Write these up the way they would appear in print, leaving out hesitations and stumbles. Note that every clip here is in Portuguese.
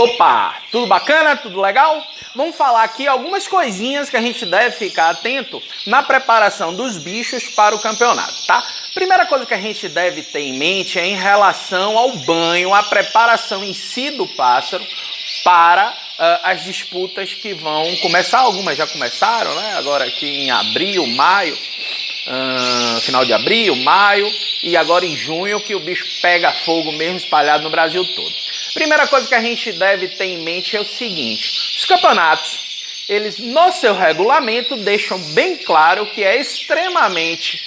Opa, tudo bacana? Tudo legal? Vamos falar aqui algumas coisinhas que a gente deve ficar atento na preparação dos bichos para o campeonato, tá? Primeira coisa que a gente deve ter em mente é em relação ao banho, a preparação em si do pássaro para as disputas que vão começar. Algumas já começaram, né? Agora aqui em abril, maio, final de abril, maio e agora em junho que o bicho pega fogo mesmo espalhado no Brasil todo. Primeira coisa que a gente deve ter em mente é o seguinte: os campeonatos, eles no seu regulamento deixam bem claro que é extremamente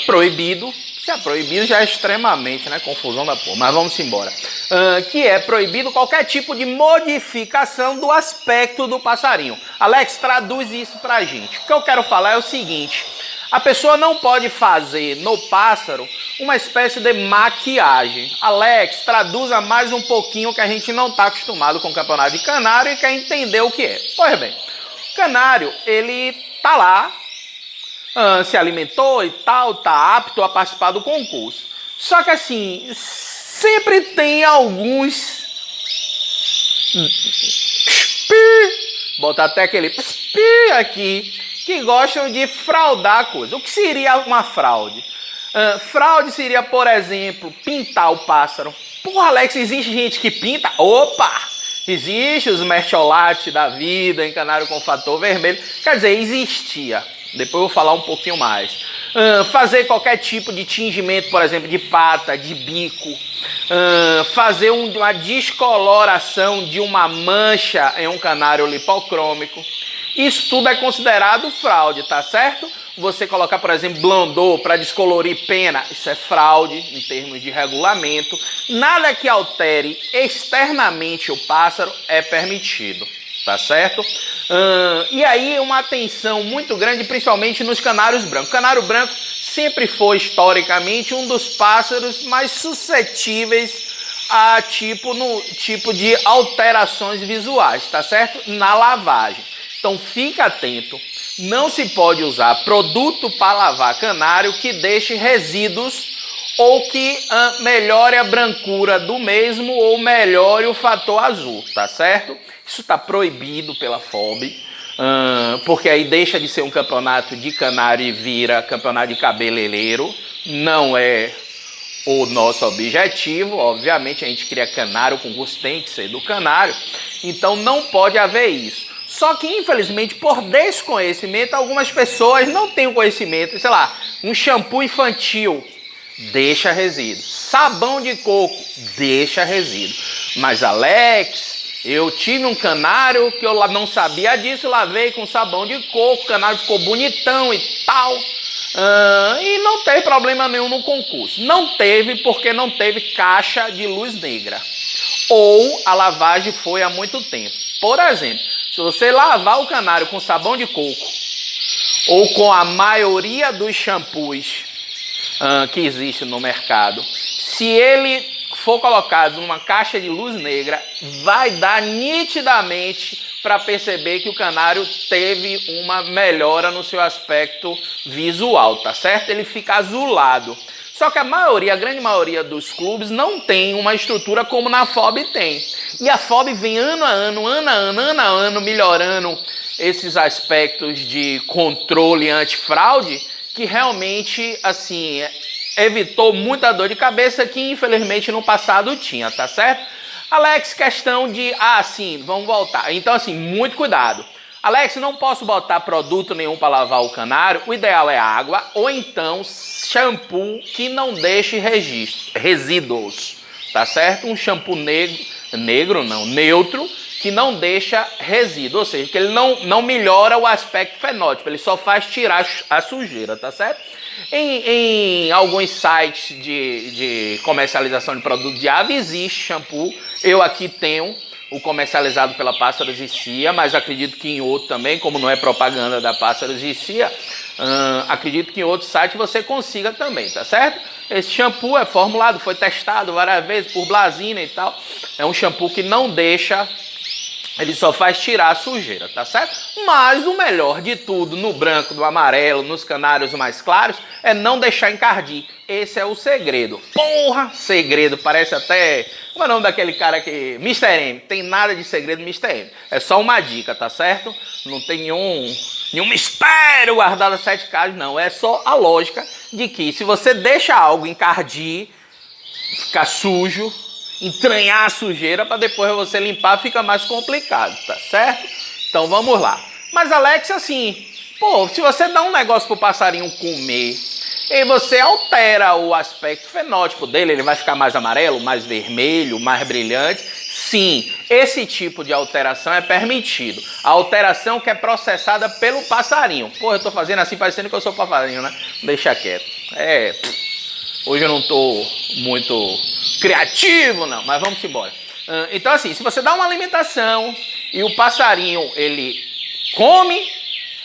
proibido. Se é proibido já é extremamente, né? Confusão da porra, mas vamos embora. Que é proibido qualquer tipo de modificação do aspecto do passarinho. Alex, traduz isso pra gente. O que eu quero falar é o seguinte: a pessoa não pode fazer no pássaro uma espécie de maquiagem. Alex, traduza mais um pouquinho que a gente não está acostumado com o campeonato de canário e quer entender o que é. Pois bem, o canário, ele tá lá, se alimentou e tal, tá apto a participar do concurso. Só que assim, sempre tem alguns... Botar até aquele aqui, que gostam de fraudar a coisa. O que seria uma fraude? Fraude seria, por exemplo, pintar o pássaro. Porra, Alex, existe gente que pinta? Opa! Existe os mertiolate da vida em canário com fator vermelho. Quer dizer, existia. Depois eu vou falar um pouquinho mais. Fazer qualquer tipo de tingimento, por exemplo, de pata, de bico. Fazer uma descoloração de uma mancha em um canário lipocrômico. Isso tudo é considerado fraude, tá certo? Você colocar, por exemplo, blandô para descolorir pena, isso é fraude em termos de regulamento. Nada que altere externamente o pássaro é permitido, tá certo? E aí uma atenção muito grande, principalmente nos canários brancos. O canário branco sempre foi, historicamente, um dos pássaros mais suscetíveis a no tipo de alterações visuais, tá certo? Na lavagem. Então fica atento, não se pode usar produto para lavar canário que deixe resíduos ou que melhore a brancura do mesmo ou melhore o fator azul, tá certo? Isso está proibido pela FOB, porque aí deixa de ser um campeonato de canário e vira campeonato de cabeleireiro. Não é o nosso objetivo, obviamente a gente cria canário, o concurso tem que ser do canário, então não pode haver isso. Só que, infelizmente, por desconhecimento, algumas pessoas não têm o conhecimento. Sei lá, um shampoo infantil deixa resíduo. Sabão de coco deixa resíduo. Mas, Alex, eu tive um canário que eu não sabia disso, lavei com sabão de coco, o canário ficou bonitão e tal. E não teve problema nenhum no concurso. Não teve porque não teve caixa de luz negra. Ou a lavagem foi há muito tempo. Por exemplo, se você lavar o canário com sabão de coco ou com a maioria dos shampoos que existe no mercado, se ele for colocado numa caixa de luz negra, vai dar nitidamente para perceber que o canário teve uma melhora no seu aspecto visual, tá certo? Ele fica azulado. Só que a grande maioria dos clubes não tem uma estrutura como na FOB tem. E a FOB vem ano a ano, melhorando esses aspectos de controle antifraude, que realmente, assim, evitou muita dor de cabeça que, infelizmente, no passado tinha, tá certo? Alex, questão de... sim, vamos voltar. Então, assim, muito cuidado. Alex, não posso botar produto nenhum para lavar o canário. O ideal é água ou então shampoo que não deixe resíduos, tá certo? Um shampoo neutro, que não deixa resíduo, ou seja, que ele não melhora o aspecto fenótipo, ele só faz tirar a sujeira, tá certo? Em alguns sites de comercialização de produto de ave existe shampoo. Eu aqui tenho o comercializado pela Pássaros e Cia, mas acredito que em outro também, como não é propaganda da Pássaros e Cia, acredito que em outro site você consiga também, tá certo? Esse shampoo é formulado, foi testado várias vezes por Blasina e tal. É um shampoo que não deixa Ele só faz tirar a sujeira, tá certo? Mas o melhor de tudo, no branco, no amarelo, nos canários mais claros, é não deixar encardir. Esse é o segredo. Porra, segredo, parece até... Como é o nome daquele cara que... Mr. M. Tem nada de segredo Mr. M. É só uma dica, tá certo? Não tem nenhum mistério guardado a 7 casos, não. É só a lógica de que se você deixa algo encardir, ficar sujo, entranhar a sujeira, para depois você limpar, fica mais complicado, tá certo? Então vamos lá. Mas Alex, assim, pô, se você dá um negócio pro passarinho comer e você altera o aspecto fenótipo dele, ele vai ficar mais amarelo, mais vermelho, mais brilhante. Sim, esse tipo de alteração é permitido. A alteração que é processada pelo passarinho. Pô, eu tô fazendo assim parecendo que eu sou passarinho, né? Deixa quieto. Hoje eu não tô muito criativo, não, mas vamos embora. Então assim, se você dá uma alimentação e o passarinho, ele come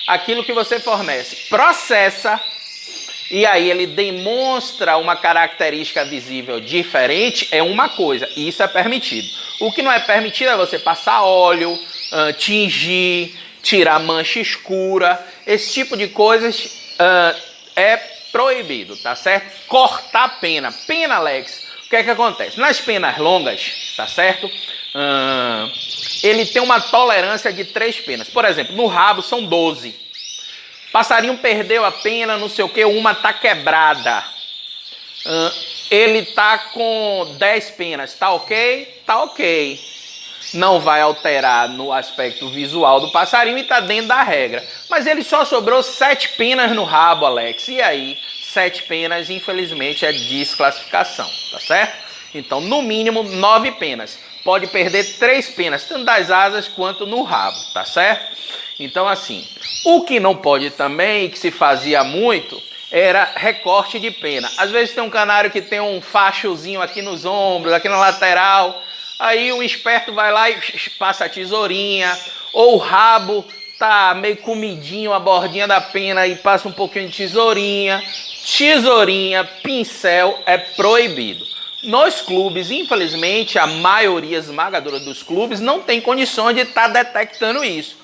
aquilo que você fornece, processa, e aí ele demonstra uma característica visível diferente, é uma coisa, e isso é permitido. O que não é permitido é você passar óleo, tingir, tirar mancha escura, esse tipo de coisas é proibido, tá certo? Cortar pena. Pena, Alex, o que é que acontece? Nas penas longas, tá certo? Ele tem uma tolerância de 3 penas. Por exemplo, no rabo são 12. Passarinho perdeu a pena, não sei o que, uma tá quebrada. Ele tá com 10 penas, tá ok? Tá ok. Não vai alterar no aspecto visual do passarinho e tá dentro da regra. Mas ele só sobrou 7 penas no rabo, Alex. E aí, 7 penas, infelizmente, é desclassificação, tá certo? Então, no mínimo, 9 penas. Pode perder 3 penas, tanto das asas quanto no rabo, tá certo? Então, assim, o que não pode também, que se fazia muito, era recorte de pena. Às vezes tem um canário que tem um fachozinho aqui nos ombros, aqui na lateral. Aí o esperto vai lá e passa a tesourinha. Ou o rabo tá meio comidinho, a bordinha da pena, e passa um pouquinho de tesourinha. Tesourinha, pincel é proibido. Nos clubes, infelizmente, a maioria esmagadora dos clubes não tem condições de estar detectando isso.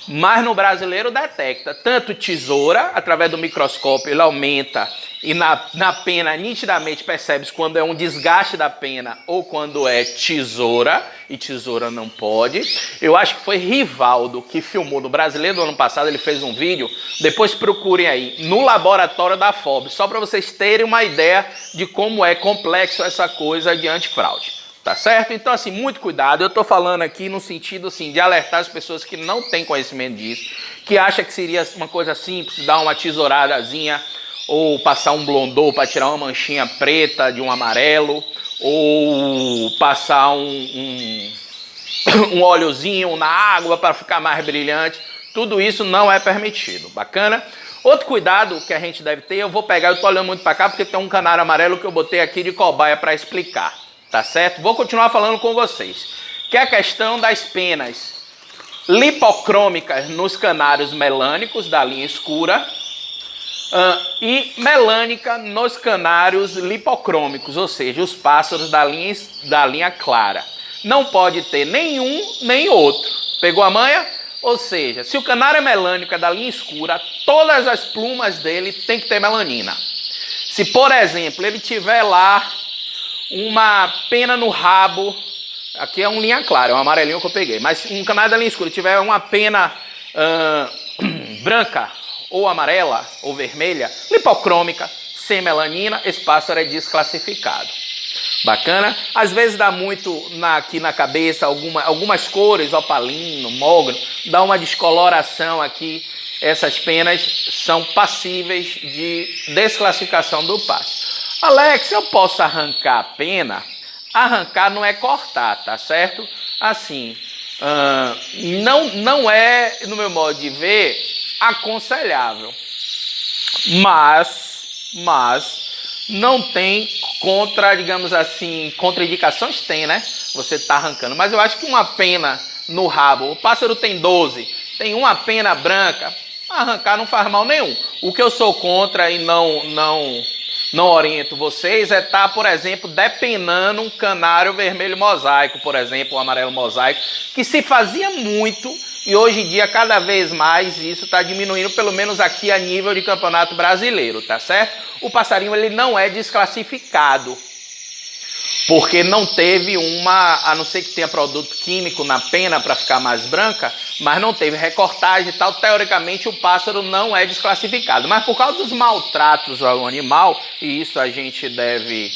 Mas no brasileiro detecta tanto tesoura, através do microscópio ele aumenta e na pena nitidamente percebe quando é um desgaste da pena ou quando é tesoura, e tesoura não pode. Eu acho que foi Rivaldo que filmou no brasileiro do ano passado, ele fez um vídeo, depois procurem aí, no laboratório da FOB, só para vocês terem uma ideia de como é complexo essa coisa de antifraude. Tá certo? Então, assim, muito cuidado. Eu tô falando aqui no sentido, assim, de alertar as pessoas que não têm conhecimento disso, que acham que seria uma coisa simples, dar uma tesouradazinha, ou passar um blondô para tirar uma manchinha preta de um amarelo, ou passar um óleozinho na água para ficar mais brilhante. Tudo isso não é permitido. Bacana? Outro cuidado que a gente deve ter, eu tô olhando muito para cá porque tem um canário amarelo que eu botei aqui de cobaia para explicar. Tá certo? Vou continuar falando com vocês. Que é a questão das penas lipocrômicas nos canários melânicos da linha escura e melânica nos canários lipocrômicos, ou seja, os pássaros da linha clara. Não pode ter nenhum nem outro. Pegou a manha? Ou seja, se o canário é melânico é da linha escura, todas as plumas dele tem que ter melanina. Se, por exemplo, ele tiver lá uma pena no rabo, aqui é um linha clara, é um amarelinho que eu peguei, mas um canário da linha escura tiver uma pena branca, ou amarela, ou vermelha, lipocrômica, sem melanina, esse pássaro é desclassificado. Bacana? Às vezes dá muito aqui na cabeça, algumas cores, opalino, mogno, dá uma descoloração aqui. Essas penas são passíveis de desclassificação do pássaro. Alex, eu posso arrancar a pena? Arrancar não é cortar, tá certo? Assim, não é, no meu modo de ver, aconselhável. Mas não tem digamos assim, contraindicações tem, né? Você tá arrancando. Mas eu acho que uma pena no rabo, o pássaro tem 12, tem uma pena branca, arrancar não faz mal nenhum. O que eu sou contra e não não oriento vocês, é estar, por exemplo, depenando um canário vermelho mosaico, por exemplo, o amarelo mosaico, que se fazia muito e hoje em dia cada vez mais isso está diminuindo, pelo menos aqui a nível de campeonato brasileiro, tá certo? O passarinho ele não é desclassificado, porque não teve a não ser que tenha produto químico na pena para ficar mais branca, mas não teve recortagem e tal, teoricamente o pássaro não é desclassificado. Mas por causa dos maltratos ao animal, e isso a gente deve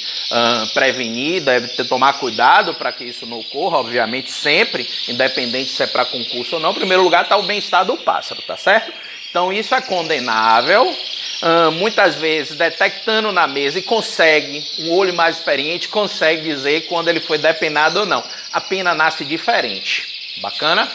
prevenir, deve tomar cuidado para que isso não ocorra, obviamente sempre, independente se é para concurso ou não, em primeiro lugar está o bem-estar do pássaro, tá certo? Então isso é condenável. Muitas vezes detectando na mesa e consegue, um olho mais experiente consegue dizer quando ele foi depenado ou não. A pena nasce diferente, bacana?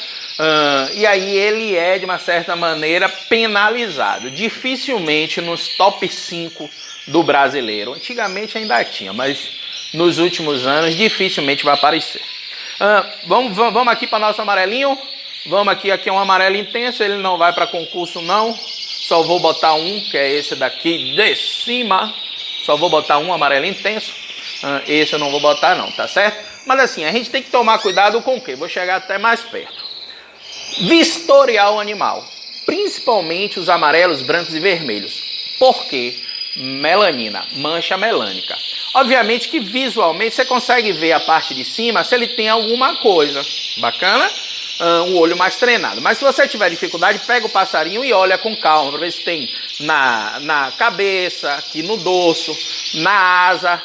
E aí ele é de uma certa maneira penalizado, dificilmente nos top 5 do brasileiro. Antigamente ainda tinha, mas nos últimos anos dificilmente vai aparecer. Vamos aqui para nosso amarelinho. Vamos aqui é um amarelo intenso, ele não vai para concurso não. Só vou botar um, que é esse daqui de cima. Só vou botar um amarelo intenso. Esse eu não vou botar não, tá certo? Mas assim, a gente tem que tomar cuidado com o quê? Vou chegar até mais perto. Vistoriar o animal. Principalmente os amarelos, brancos e vermelhos. Por quê? Melanina, mancha melânica. Obviamente que visualmente você consegue ver a parte de cima se ele tem alguma coisa. Bacana? Um olho mais treinado. Mas se você tiver dificuldade, pega o passarinho e olha com calma, para ver se tem na cabeça, aqui no dorso, na asa.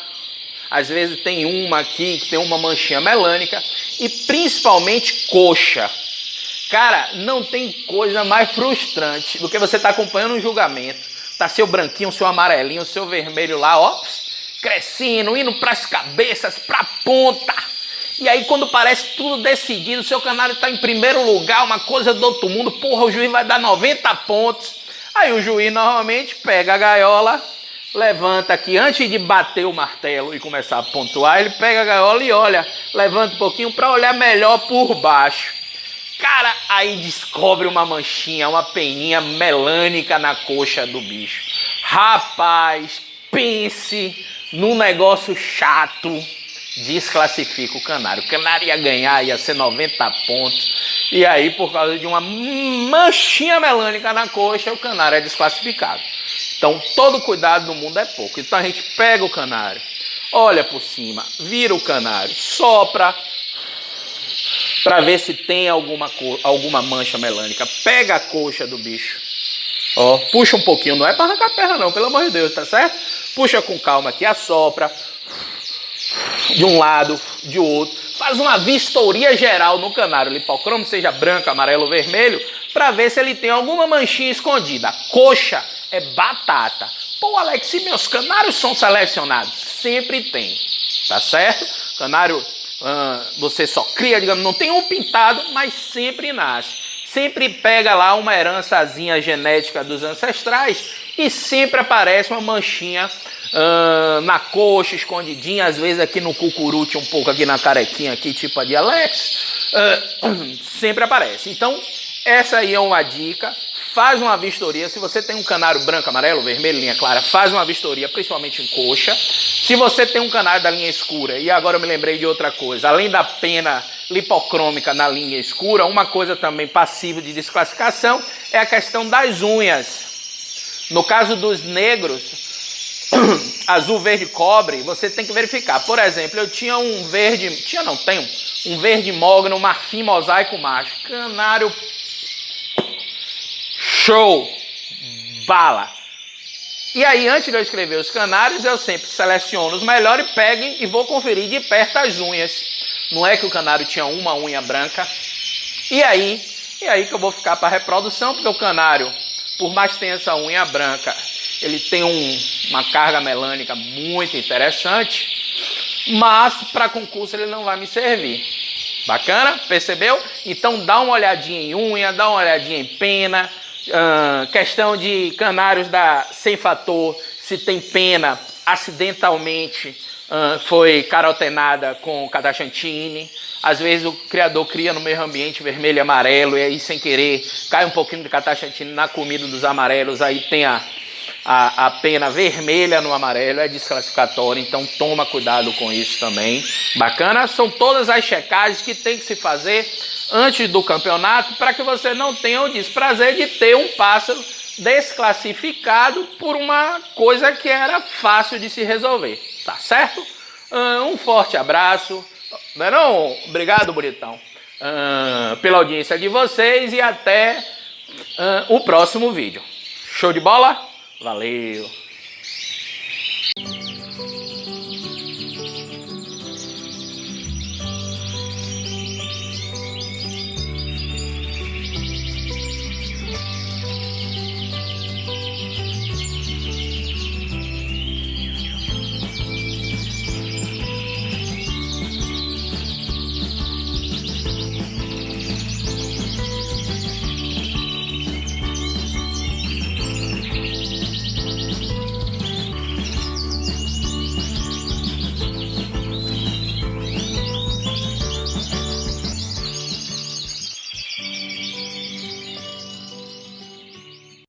Às vezes tem uma aqui que tem uma manchinha melânica. E principalmente coxa. Cara, não tem coisa mais frustrante do que você estar acompanhando um julgamento. Tá seu branquinho, seu amarelinho, seu vermelho lá, ó, crescendo, indo para as cabeças, para a ponta. E aí quando parece tudo decidido, o seu canário está em primeiro lugar, uma coisa do outro mundo, porra, o juiz vai dar 90 pontos. Aí o juiz normalmente pega a gaiola, levanta aqui, antes de bater o martelo e começar a pontuar, ele pega a gaiola e olha, levanta um pouquinho para olhar melhor por baixo. Cara, aí descobre uma manchinha, uma peninha melânica na coxa do bicho. Rapaz, pense num negócio chato. Desclassifica o canário. O canário ia ganhar, ia ser 90 pontos. E aí, por causa de uma manchinha melânica na coxa, o canário é desclassificado. Então, todo cuidado do mundo é pouco. Então, a gente pega o canário, olha por cima, vira o canário, sopra para ver se tem alguma mancha melânica. Pega a coxa do bicho. Ó, puxa um pouquinho, não é para arrancar a perna não, pelo amor de Deus, tá certo? Puxa com calma aqui, assopra. De um lado, de outro, faz uma vistoria geral no canário lipocromo, seja branco, amarelo ou vermelho, para ver se ele tem alguma manchinha escondida. Coxa é batata. Pô, Alex, e meus canários são selecionados? Sempre tem, tá certo? Canário, você só cria, digamos, não tem um pintado, mas sempre nasce. Sempre pega lá uma herançazinha genética dos ancestrais e sempre aparece uma manchinha na coxa, escondidinha, às vezes aqui no cucurute, um pouco aqui na carequinha, aqui, tipo a de Alex, sempre aparece. Então, essa aí é uma dica. Faz uma vistoria. Se você tem um canário branco, amarelo, vermelho, linha clara, faz uma vistoria, principalmente em coxa. Se você tem um canário da linha escura, e agora eu me lembrei de outra coisa, além da pena lipocrômica na linha escura, uma coisa também passível de desclassificação é a questão das unhas. No caso dos negros, azul, verde, cobre, você tem que verificar. Por exemplo, eu tinha um verde, tenho um verde mogno, marfim mosaico macho, canário show, bala. E aí, antes de eu escrever os canários, eu sempre seleciono os melhores, pego e vou conferir de perto as unhas. Não é que o canário tinha uma unha branca. E aí que eu vou ficar para reprodução, porque o canário, por mais que tenha essa unha branca, ele tem uma carga melânica muito interessante, mas para concurso ele não vai me servir. Bacana? Percebeu? Então dá uma olhadinha em unha, dá uma olhadinha em pena, questão de canários sem fator, se tem pena acidentalmente foi carotenada com cataxantine. Às vezes o criador cria no meio ambiente vermelho e amarelo, e aí sem querer cai um pouquinho de cataxantine na comida dos amarelos, aí tem a a pena vermelha no amarelo é desclassificatório, então toma cuidado com isso também. Bacana? São todas as checagens que tem que se fazer antes do campeonato para que você não tenha o desprazer de ter um pássaro desclassificado por uma coisa que era fácil de se resolver, tá certo? Um forte abraço, não é não? Obrigado, bonitão, pela audiência de vocês e até o próximo vídeo. Show de bola? Valeu!